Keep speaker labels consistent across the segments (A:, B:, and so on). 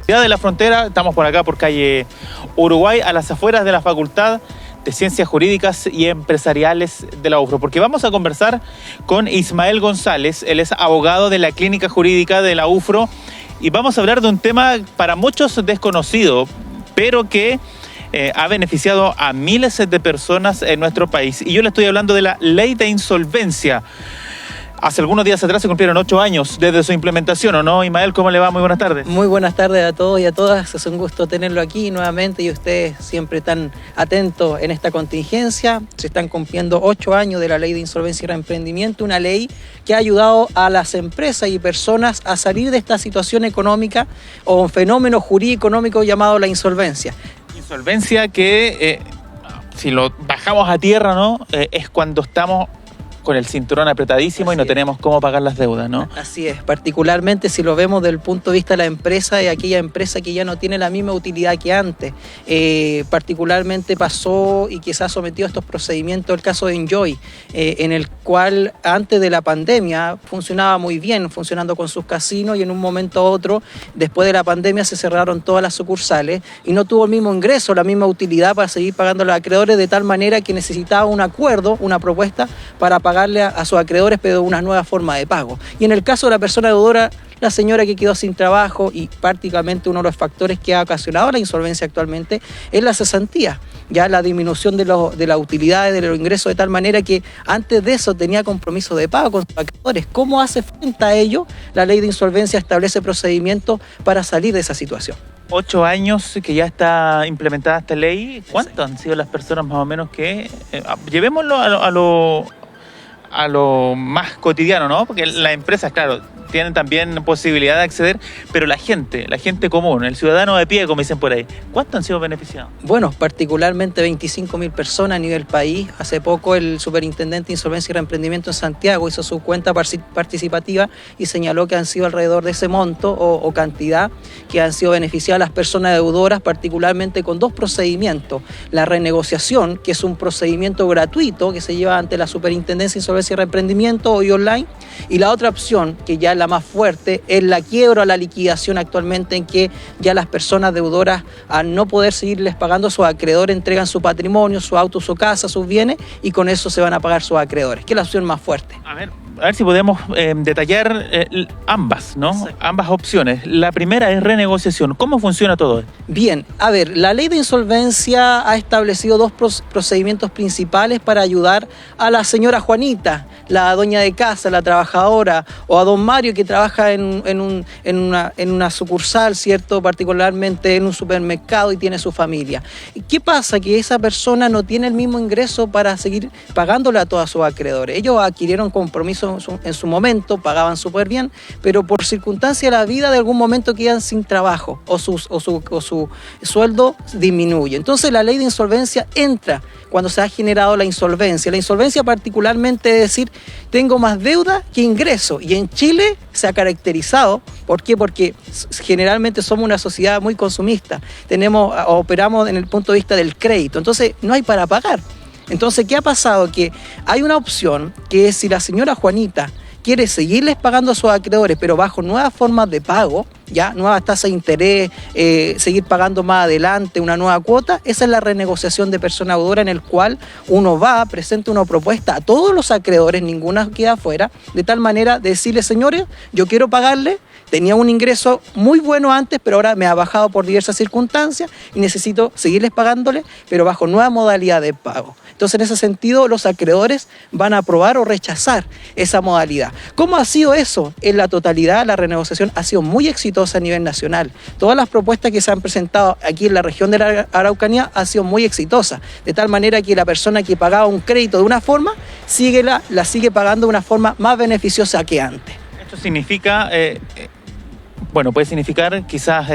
A: De la Frontera, estamos por acá por calle Uruguay, a las afueras de la Facultad de Ciencias Jurídicas y Empresariales de la UFRO, porque vamos a conversar con Ismael González. Él es abogado de la Clínica Jurídica de la UFRO y vamos a hablar de un tema para muchos desconocido, pero que ha beneficiado a miles de personas en nuestro país. Y yo le estoy hablando de la Ley de Insolvencia. Hace algunos días atrás se cumplieron 8 años desde su implementación, ¿o no? Ismael, ¿cómo le va? Muy buenas tardes.
B: Muy buenas tardes a todos y a todas. Es un gusto tenerlo aquí nuevamente y ustedes siempre tan atentos en esta contingencia. Se están cumpliendo 8 años de la Ley de Insolvencia y Reemprendimiento, una ley que ha ayudado a las empresas y personas a salir de esta situación económica o un fenómeno jurídico económico llamado la insolvencia.
A: Insolvencia que, si lo bajamos a tierra, ¿no? Es cuando estamos con el cinturón apretadísimo y no tenemos cómo pagar las deudas, ¿no?
B: Así es, particularmente si lo vemos desde el punto de vista de la empresa y aquella empresa que ya no tiene la misma utilidad que antes. Particularmente pasó y que se ha sometido a estos procedimientos el caso de Enjoy, en el cual antes de la pandemia funcionaba muy bien, funcionando con sus casinos, y en un momento a otro, después de la pandemia, se cerraron todas las sucursales y no tuvo el mismo ingreso, la misma utilidad para seguir pagando a los acreedores, de tal manera que necesitaba un acuerdo, una propuesta para pagarle a sus acreedores, pero de una nueva forma de pago. Y en el caso de la persona deudora, la señora que quedó sin trabajo, y prácticamente uno de los factores que ha ocasionado la insolvencia actualmente es la cesantía, ya la disminución de las utilidades, de los ingresos, de tal manera que antes de eso tenía compromiso de pago con sus acreedores. ¿Cómo hace frente a ello? La Ley de Insolvencia establece procedimimentos para salir de esa situación.
A: 8 años que ya está implementada esta ley. ¿Cuántas han sido las personas más o menos que... llevémoslo a lo más cotidiano, ¿no? Porque las empresas, claro, tienen también posibilidad de acceder, pero la gente común, el ciudadano de pie, como dicen por ahí, ¿cuántos han sido beneficiados?
B: Bueno, particularmente 25.000 personas a nivel país. Hace poco el superintendente de Insolvencia y Reemprendimiento en Santiago hizo su cuenta participativa y señaló que han sido alrededor de ese monto o cantidad que han sido beneficiadas las personas deudoras, particularmente con 2 procedimientos. La renegociación, que es un procedimiento gratuito que se lleva ante la Superintendencia de Insolvencia y Reemprendimiento hoy online, y la otra opción, que ya es la más fuerte, es la quiebra o la liquidación actualmente, en que ya las personas deudoras, al no poder seguirles pagando a sus acreedores, entregan su patrimonio, su auto, su casa, sus bienes, y con eso se van a pagar sus acreedores, que es la opción más fuerte.
A: A ver si podemos detallar ambas, ¿no? Sí. Ambas opciones. La primera es renegociación. ¿Cómo funciona todo esto?
B: Bien, a ver, la Ley de Insolvencia ha establecido 2 procedimientos principales para ayudar a la señora Juanita, la dueña de casa, la trabajadora, o a don Mario, que trabaja en una sucursal, ¿cierto? Particularmente en un supermercado y tiene su familia. ¿Qué pasa? Que esa persona no tiene el mismo ingreso para seguir pagándole a todos sus acreedores. Ellos adquirieron compromiso en su momento, pagaban súper bien, pero por circunstancia de la vida, de algún momento quedan sin trabajo o su sueldo disminuye. Entonces la Ley de Insolvencia entra cuando se ha generado la insolvencia. La insolvencia particularmente es decir, tengo más deuda que ingreso, y en Chile se ha caracterizado. ¿Por qué? Porque generalmente somos una sociedad muy consumista, operamos en el punto de vista del crédito, entonces no hay para pagar. Entonces, ¿qué ha pasado? Que hay una opción que es, si la señora Juanita quiere seguirles pagando a sus acreedores, pero bajo nuevas formas de pago, ya nuevas tasas de interés, seguir pagando más adelante una nueva cuota, esa es la renegociación de persona deudora, en el cual uno presenta una propuesta a todos los acreedores, ninguna queda afuera, de tal manera de decirle: señores, yo quiero pagarle, tenía un ingreso muy bueno antes, pero ahora me ha bajado por diversas circunstancias y necesito seguirles pagándole, pero bajo nueva modalidad de pago. Entonces, en ese sentido, los acreedores van a aprobar o rechazar esa modalidad. ¿Cómo ha sido eso? En la totalidad, la renegociación ha sido muy exitosa a nivel nacional. Todas las propuestas que se han presentado aquí en la región de la Araucanía han sido muy exitosas, de tal manera que la persona que pagaba un crédito de una forma, la sigue pagando de una forma más beneficiosa que antes.
A: Esto significa... Bueno, puede significar quizás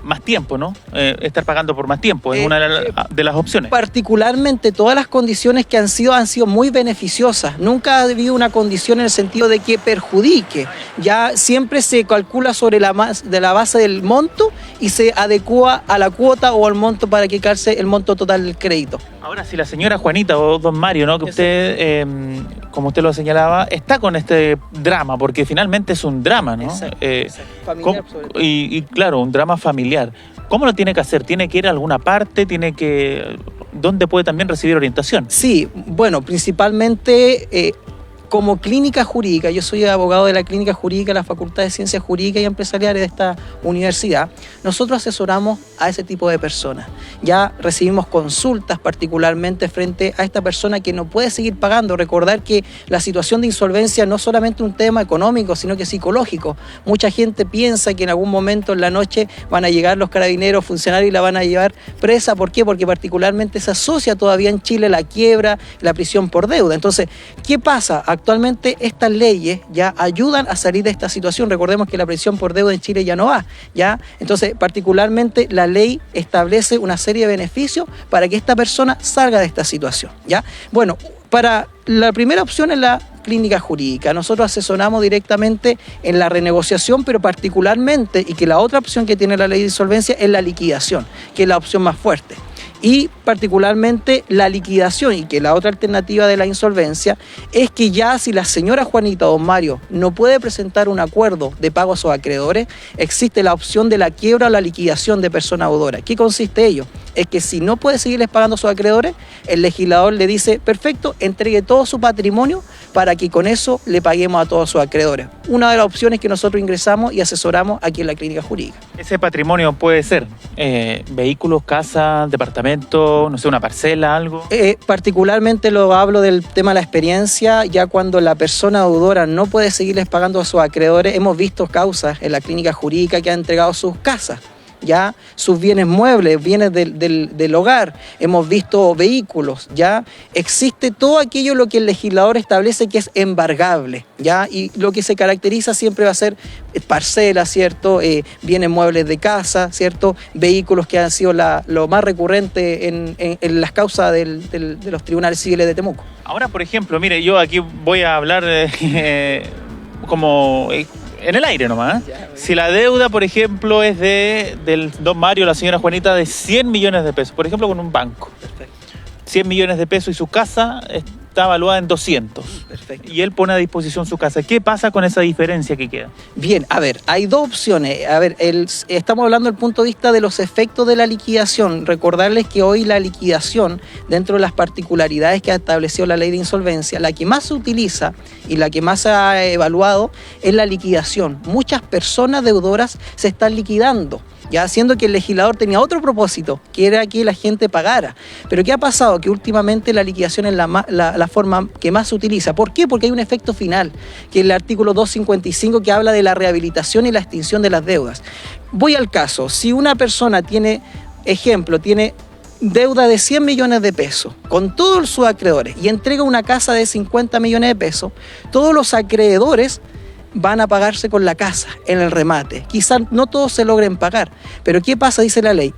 A: más tiempo, ¿no? Estar pagando por más tiempo es una de las opciones. Particularmente
B: todas las condiciones que han sido muy beneficiosas. Nunca ha habido una condición en el sentido de que perjudique. Ya siempre se calcula sobre la base del monto y se adecua a la cuota o al monto para que calce el monto total del crédito.
A: Ahora, si la señora Juanita o don Mario, ¿no? Que usted como usted lo señalaba, está con este drama, porque finalmente es un drama, ¿no?
B: Exacto, exacto. Familiar, sobre todo.
A: Y claro, un drama familiar. ¿Cómo lo tiene que hacer? ¿Tiene que ir a alguna parte? ¿Dónde puede también recibir orientación?
B: Sí, bueno, principalmente como clínica jurídica, yo soy abogado de la clínica jurídica de la Facultad de Ciencias Jurídicas y Empresariales de esta universidad. Nosotros asesoramos a ese tipo de personas. Ya recibimos consultas particularmente frente a esta persona que no puede seguir pagando. Recordar que la situación de insolvencia no es solamente un tema económico, sino que psicológico. Mucha gente piensa que en algún momento en la noche van a llegar los carabineros, funcionarios y la van a llevar presa. ¿Por qué? Porque particularmente se asocia todavía en Chile la quiebra, la prisión por deuda. Entonces, ¿qué pasa? Actualmente estas leyes ya ayudan a salir de esta situación. Recordemos que la prisión por deuda en Chile ya no va, ¿ya? Entonces, particularmente la ley establece una serie de beneficios para que esta persona salga de esta situación, ¿ya? Bueno, para la primera opción es la clínica jurídica. Nosotros asesoramos directamente en la renegociación, pero particularmente, y que la otra opción que tiene la ley de insolvencia es la liquidación, que es la opción más fuerte. Y particularmente la liquidación, y que la otra alternativa de la insolvencia es que ya si la señora Juanita o don Mario no puede presentar un acuerdo de pago a sus acreedores, existe la opción de la quiebra o la liquidación de persona deudora. ¿Qué consiste ello? Es que si no puede seguirles pagando a sus acreedores, el legislador le dice, perfecto, entregue todo su patrimonio para que con eso le paguemos a todos sus acreedores. Una de las opciones que nosotros ingresamos y asesoramos aquí en la clínica jurídica.
A: Ese patrimonio puede ser vehículos, casa, departamento, no sé, una parcela, algo.
B: Particularmente lo hablo del tema de la experiencia, ya cuando la persona deudora no puede seguirles pagando a sus acreedores, hemos visto causas en la clínica jurídica que han entregado sus casas, ya sus bienes muebles, bienes del hogar, hemos visto vehículos, ya existe todo aquello lo que el legislador establece que es embargable, ya, y lo que se caracteriza siempre va a ser parcelas, ¿cierto? Bienes muebles de casa, ¿cierto? Vehículos que han sido lo más recurrente en las causas de los tribunales civiles de Temuco.
A: Ahora, por ejemplo, mire, yo aquí voy a hablar como en el aire nomás. Si la deuda, por ejemplo, es del don Mario o la señora Juanita de 100 millones de pesos, por ejemplo, con un banco.
B: Perfecto.
A: 100 millones de pesos y su casa está evaluada en 200.
B: Perfecto.
A: Y él pone a disposición su casa. ¿Qué pasa con esa diferencia que queda?
B: Bien, a ver, hay dos opciones. A ver, estamos hablando del punto de vista de los efectos de la liquidación. Recordarles que hoy la liquidación, dentro de las particularidades que ha establecido la ley de insolvencia, la que más se utiliza y la que más se ha evaluado es la liquidación. Muchas personas deudoras se están liquidando, ya haciendo que el legislador tenía otro propósito, que era que la gente pagara. Pero ¿qué ha pasado? Que últimamente la liquidación es la forma que más se utiliza. ¿Por qué? Porque hay un efecto final, que es el artículo 255, que habla de la rehabilitación y la extinción de las deudas. Voy al caso. Si una persona tiene deuda de 100 millones de pesos con todos sus acreedores y entrega una casa de 50 millones de pesos, todos los acreedores van a pagarse con la casa en el remate. Quizás no todos se logren pagar, pero ¿qué pasa? Dice la ley,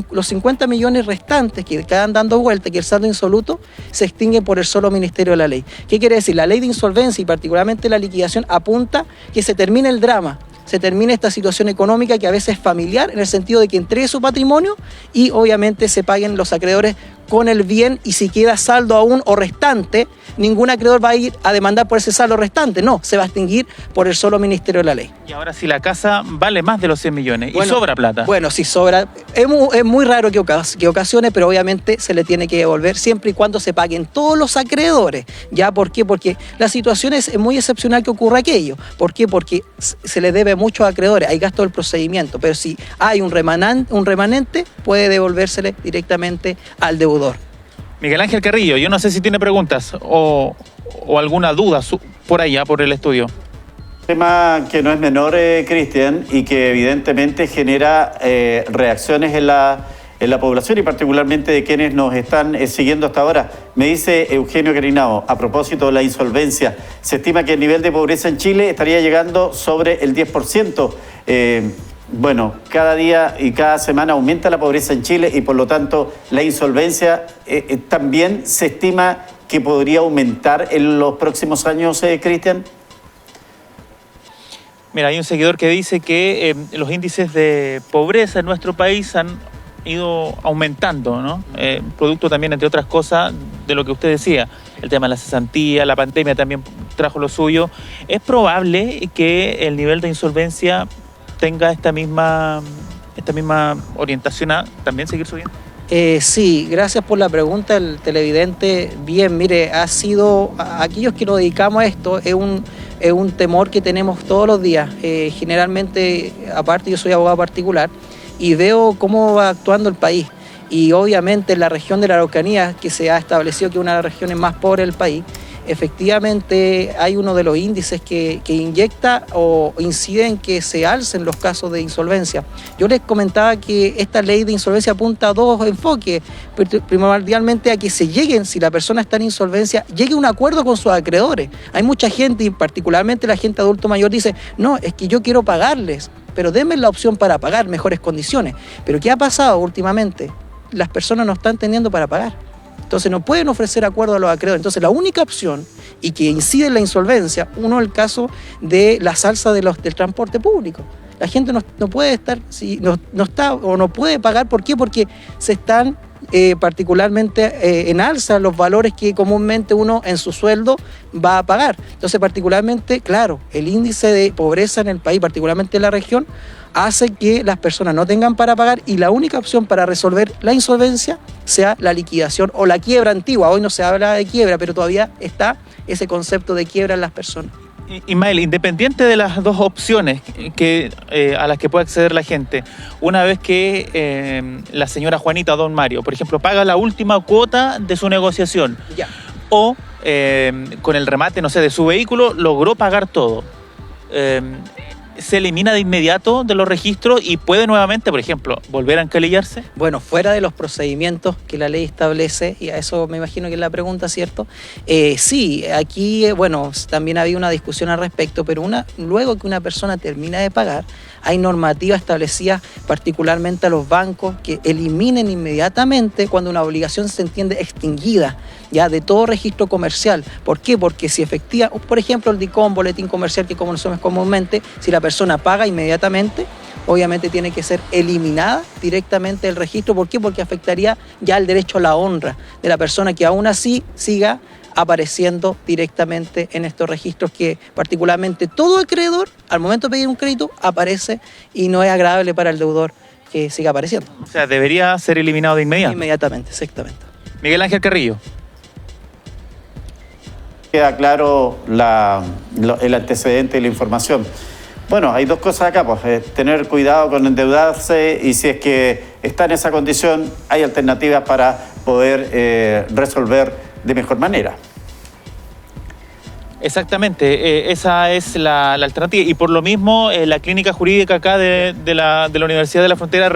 B: los 50 millones restantes que quedan dando vuelta, que el saldo insoluto, se extingue por el solo ministerio de la ley. ¿Qué quiere decir? La ley de insolvencia y particularmente la liquidación apunta que se termine el drama, se termine esta situación económica que a veces es familiar, en el sentido de que entregue su patrimonio y obviamente se paguen los acreedores con el bien, y si queda saldo aún o restante, ningún acreedor va a ir a demandar por ese saldo restante, no, se va a extinguir por el solo ministerio de la ley.
A: Y ahora si la casa vale más de los 100 millones y sobra plata.
B: Bueno, si sobra, es muy raro que ocasione, pero obviamente se le tiene que devolver siempre y cuando se paguen todos los acreedores. ¿Ya? ¿Por qué? Porque la situación es muy excepcional que ocurra aquello. ¿Por qué? Porque se le debe mucho a acreedores, hay gasto del procedimiento, pero si hay un remanente, puede devolvérsele directamente al deudor.
A: Miguel Ángel Carrillo, yo no sé si tiene preguntas o alguna duda por allá, por el estudio.
C: Tema que no es menor, Cristian, y que evidentemente genera reacciones en la población y particularmente de quienes nos están siguiendo hasta ahora. Me dice Eugenio Carinao, a propósito de la insolvencia, se estima que el nivel de pobreza en Chile estaría llegando sobre el 10%. Bueno, cada día y cada semana aumenta la pobreza en Chile y por lo tanto la insolvencia también se estima que podría aumentar en los próximos años, Cristian.
A: Mira, hay un seguidor que dice que los índices de pobreza en nuestro país han ido aumentando, ¿no? Producto también, entre otras cosas, de lo que usted decía. el tema de la cesantía, la pandemia también trajo lo suyo. ¿Es probable que el nivel de insolvencia tenga esta misma orientación a también seguir subiendo?
B: Sí, gracias por la pregunta, el televidente. Bien, mire, ha sido, aquellos que nos dedicamos a esto, es un temor que tenemos todos los días. Generalmente, aparte yo soy abogado particular y veo cómo va actuando el país. Y obviamente en la región de la Araucanía, que se ha establecido que es una de las regiones más pobres del país, efectivamente hay uno de los índices que inyecta o incide en que se alcen los casos de insolvencia. Yo les comentaba que esta ley de insolvencia apunta a dos enfoques, primordialmente a que se lleguen, si la persona está en insolvencia, llegue a un acuerdo con sus acreedores. Hay mucha gente, y particularmente la gente adulto mayor, dice, no, es que yo quiero pagarles, pero denme la opción para pagar, mejores condiciones. Pero ¿qué ha pasado últimamente? Las personas no están teniendo para pagar. Entonces no pueden ofrecer acuerdo a los acreedores. Entonces la única opción, y que incide en la insolvencia, uno el caso de la alza del transporte público. La gente no puede estar, no está o no puede pagar. ¿Por qué? Porque se están particularmente en alza los valores que comúnmente uno en su sueldo va a pagar. Entonces particularmente, claro, el índice de pobreza en el país, particularmente en la región, hace que las personas no tengan para pagar y la única opción para resolver la insolvencia sea la liquidación o la quiebra antigua. Hoy no se habla de quiebra, pero todavía está ese concepto de quiebra en las personas.
A: Ismael, independiente de las dos opciones a las que puede acceder la gente, una vez que la señora Juanita o don Mario, por ejemplo, paga la última cuota de su negociación,
B: Ya.
A: o con el remate, no sé, de su vehículo, logró pagar todo, ¿se elimina de inmediato de los registros y puede nuevamente, por ejemplo, volver a encalillarse?
B: Bueno, fuera de los procedimientos que la ley establece, y a eso me imagino que es la pregunta, ¿cierto? Sí, aquí, bueno, también había una discusión al respecto, pero luego que una persona termina de pagar, hay normativas establecidas particularmente a los bancos que eliminen inmediatamente cuando una obligación se entiende extinguida, ya de todo registro comercial. ¿Por qué? Porque si por ejemplo, el DICOM, boletín comercial que conocemos comúnmente, si la persona paga inmediatamente, obviamente tiene que ser eliminada directamente del registro. ¿Por qué? Porque afectaría ya el derecho a la honra de la persona, que aún así siga apareciendo directamente en estos registros, que particularmente todo acreedor al momento de pedir un crédito aparece y no es agradable para el deudor que siga apareciendo.
A: O sea, debería ser eliminado de inmediato.
B: Inmediatamente, exactamente.
A: Miguel Ángel Carrillo.
C: Queda claro el antecedente y la información. Bueno, hay dos cosas acá, pues, tener cuidado con endeudarse, y si es que está en esa condición, hay alternativas para poder resolver de mejor manera.
A: Exactamente, esa es la alternativa, y por lo mismo la clínica jurídica acá de la Universidad de la Frontera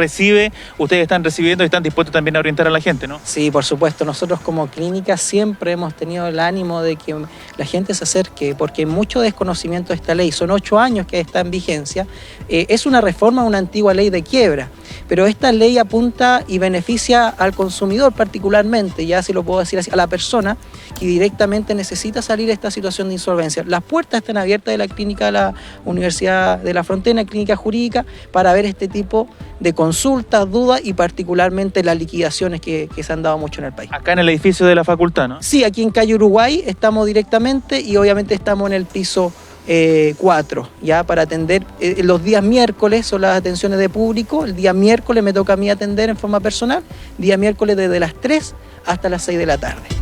A: ustedes están recibiendo y están dispuestos también a orientar a la gente, ¿no?
B: Sí, por supuesto, nosotros como clínica siempre hemos tenido el ánimo de que la gente se acerque, porque hay mucho desconocimiento de esta ley. Son 8 años que está en vigencia, es una reforma a una antigua ley de quiebra, pero esta ley apunta y beneficia al consumidor particularmente, ya si lo puedo decir así, a la persona que directamente necesita salir de esta situación de insolvencia. Las puertas están abiertas de la clínica de la Universidad de la Frontera, clínica jurídica, para ver este tipo de consultas, dudas y particularmente las liquidaciones que se han dado mucho en el país.
A: Acá en el edificio de la facultad, ¿no?
B: Sí, aquí en calle Uruguay estamos directamente y obviamente estamos en el piso 4, ya para atender los días miércoles son las atenciones de público. El día miércoles me toca a mí atender en forma personal, día miércoles desde las 3 hasta las 6 de la tarde.